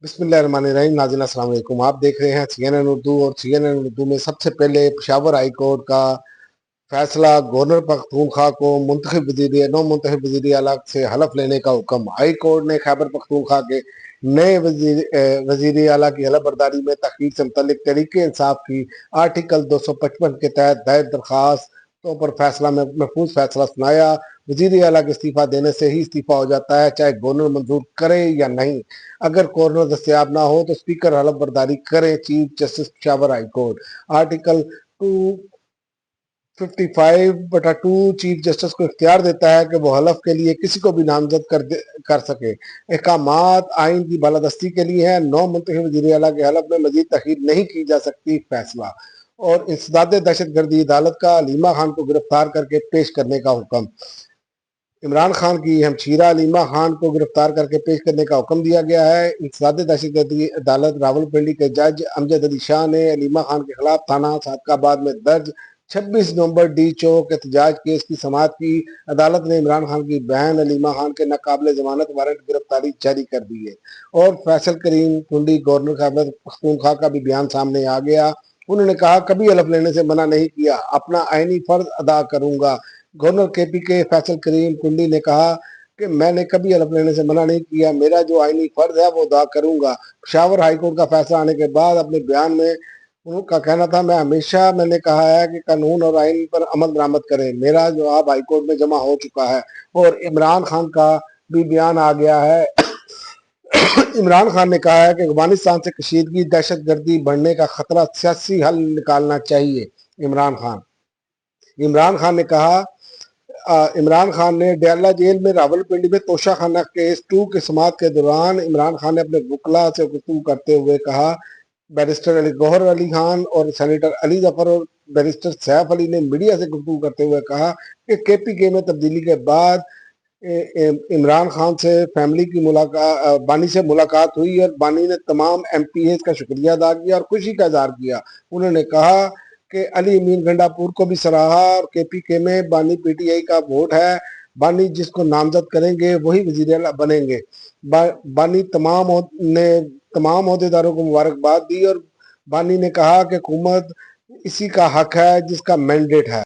बिस्मिल्लाहिर्रहमानिर्रहीम। नाज़रीन अस्सलाम वालेकुम। आप देख रहे हैं CNN उर्दू, और CNN उर्दू में सबसे पहले पेशावर हाई कोर्ट का फैसला, गवर्नर पख्तूनख्वा को नौ मुंतखब वज़ीर आला से हलफ लेने का हुक्म। हाई कोर्ट ने खैबर पख्तूनख्वा के नए वज़ीर आला की हलफ बर्दारी में तखरीर से मुतल्लिक तहरीक इंसाफ की आर्टिकल 255 के तहत दायर दरखास्तों पर फैसला में महफूज फैसला सुनाया। वज़ीर आला के इस्तीफा देने से ही इस्तीफा हो जाता है, चाहे गवर्नर मंजूर करे या नहीं। अगर गवर्नर दस्तयाब ना हो तो स्पीकर हलफ बर्दारी करें। Chief justice Peshawar high court. Article 255/2 chief justice को इख्तियार देता है कि वो हलफ के लिए किसी को भी नामजद कर सके। अहकामात आइन की बालादस्ती के लिए है। नौ मुंतखब वज़ीर आला के हलफ में मजीद तखीर नहीं की जा सकती। फैसला। और इंसदाद दहशतगर्दी अदालत का अलीमा खान को गिरफ्तार करके पेश करने का हुक्म। इमरान खान की हमशीरा अलीमा खान को गिरफ्तार करके पेश करने का हुक्म दिया गया है। इंसदाद दहशतगर्दी अदालत रावलपिंडी के जज अमजद अली शाह ने अलीमा खान के खिलाफ थाना सादकाबाद में दर्ज 26 नवंबर डी चौक एहतजाज केस की समाअत की। अदालत ने इमरान खान की बहन अलीमा खान के नाकाबिल जमानत वारंट गिरफ्तारी जारी कर दी है। और फैसल करीम टुंडी गवर्नर खैबर पख्तूनख्वा का भी बयान सामने आ गया। उन्होंने कहा, कभी हलफ लेने से मना नहीं किया, अपना आईनी फर्ज अदा करूंगा। गवर्नर केपी के फैसल करीम टुंडी ने कहा कि मैंने कभी हलफ लेने से मना नहीं किया, मेरा जो आईनी फर्ज है वो अदा करूंगा। पेशावर हाईकोर्ट का फैसला आने के बाद अपने बयान में उनका कहना था, मैंने कहा है कि कानून और आइन पर अमल दरामद करें। मेरा जवाब हाईकोर्ट में जमा हो चुका है। और इमरान खान का भी बयान आ गया है। इमरान खान ने कहा है कि अफगानिस्तान से कशीदगी, दहशत गर्दी बढ़ने का खतरा, सियासी हल निकालना चाहिए। इमरान खान ने कहा इमरान खान ने डयाला जेल में रावलपिंडी में तोशा खाना केस 2 की समाअत के दौरान इमरान खान ने अपने वकला से गुफ्तगू करते हुए कहा, बैरिस्टर अली गौहर अली खान और सेनेटर अली जफर और बैरिस्टर सैफ अली ने मीडिया से गुफ्तगू करते हुए कहा कि KPK में तब्दीली के बाद इमरान खान से फैमिली की मुलाकात, बानी से मुलाकात हुई और बानी ने तमाम MPAs का शुक्रिया अदा किया और खुशी का इजहार किया। उन्होंने कहा कि अली अमीन गंडापुर को भी सराहा और KPK में बानी PTI का वोट है। बानी जिसको नामजद करेंगे वही वजीर आला बनेंगे। बानी तमाम अहदेदारों को मुबारकबाद दी और बानी ने कहा कि हुकूमत इसी का हक है जिसका मैंडेट है।